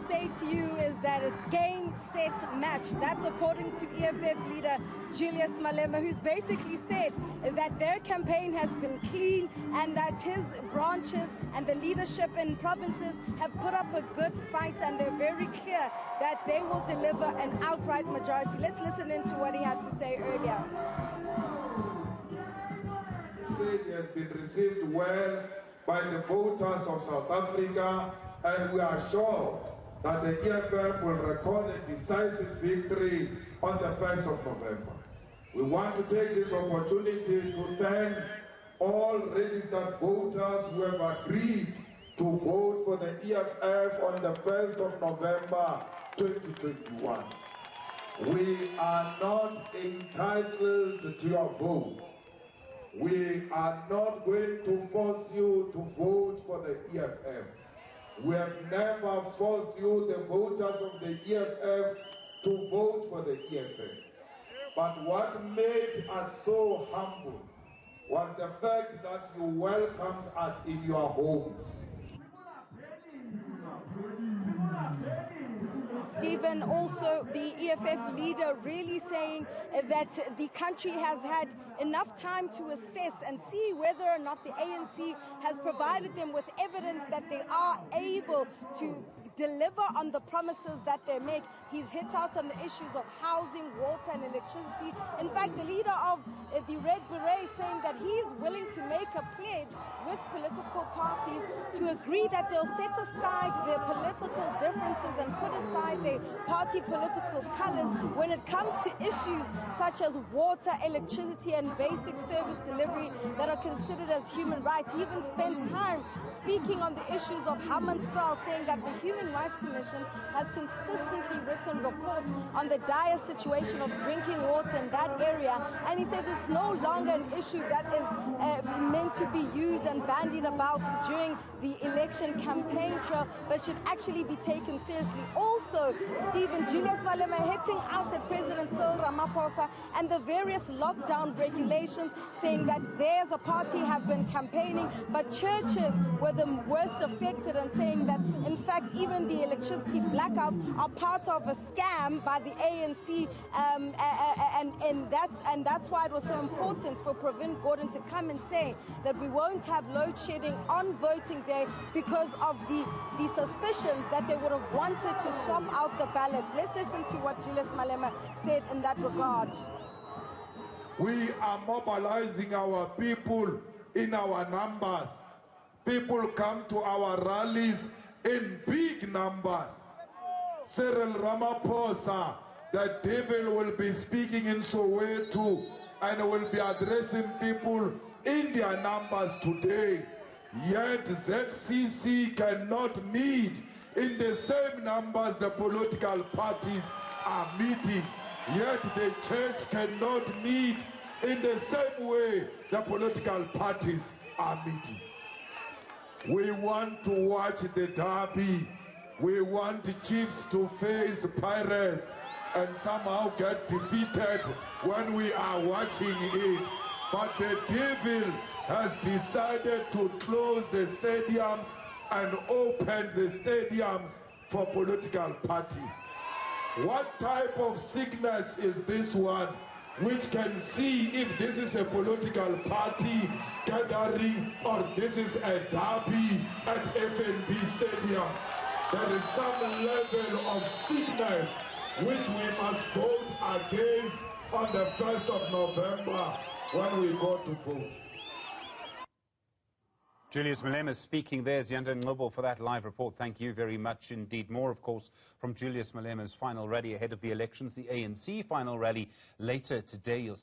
say to you is that it's game, set, match. That's according to EFF leader Julius Malema, who's basically said that their campaign has been clean and that his branches and the leadership in provinces have put up a good fight, and they're very clear that they will deliver an outright majority. Let's listen into what he had to say earlier. It has been received well by the voters of South Africa, and we are sure that the EFF will record a decisive victory on the 1st of November. We want to take this opportunity to thank all registered voters who have agreed to vote for the EFF on the 1st of November 2021. We are not entitled to your votes. We are not going to force you to vote for the EFF. We have never forced you, the voters of the EFF, to vote for the EFF. But what made us so humble was the fact that you welcomed us in your homes. Stephen, also the EFF leader really saying that the country has had enough time to assess and see whether or not the ANC has provided them with evidence that they are able to deliver on the promises that they make. He's hit out on the issues of housing, water and electricity. In fact, the leader of the Red Beret saying that he is willing to make a pledge with political parties to agree that they'll set aside their political differences and put aside their party political colors when it comes to issues such as water, electricity and basic service delivery that are considered as human rights. He even spent time speaking on the issues of Hammanskraal, saying that the Human Rights Commission has consistently written reports on the dire situation of drinking water in that area, and he says it's no longer an issue that is meant to be used and bandied about during the election campaign trail, but should actually be taken seriously. Also, Stephen, Julius Malema hitting out at President Cyril Ramaphosa and the various lockdown regulations, saying that they as a party have been campaigning, but churches were the worst affected, and saying that in fact even the electricity blackouts are part of a scam by the ANC, and that's why it was so important for Pravin Gordhan to come and say that we won't have load shedding on voting day because of the suspicions that they would have wanted to swap out the ballots. Let's listen to what Julius Malema said in that regard. We are mobilizing our people in our numbers. People come to our rallies in big numbers. Cyril Ramaphosa, the devil, will be speaking in Soweto and will be addressing people in their numbers today. Yet ZCC cannot meet in the same numbers the political parties are meeting. Yet the church cannot meet in the same way the political parties are meeting. We want to watch the derby. We want the chiefs to face pirates and somehow get defeated when we are watching it. But the devil has decided to close the stadiums and open the stadiums for political parties. What type of sickness is this one, which can see if this is a political party gathering or this is a derby at FNB Stadium? There is some level of sickness which we must vote against on the 1st of November when we go to vote. Julius Malema speaking there. Ziyanda Ngcobo for that live report. Thank you very much indeed. More, of course, from Julius Malema's final rally ahead of the elections, the ANC final rally later today. You'll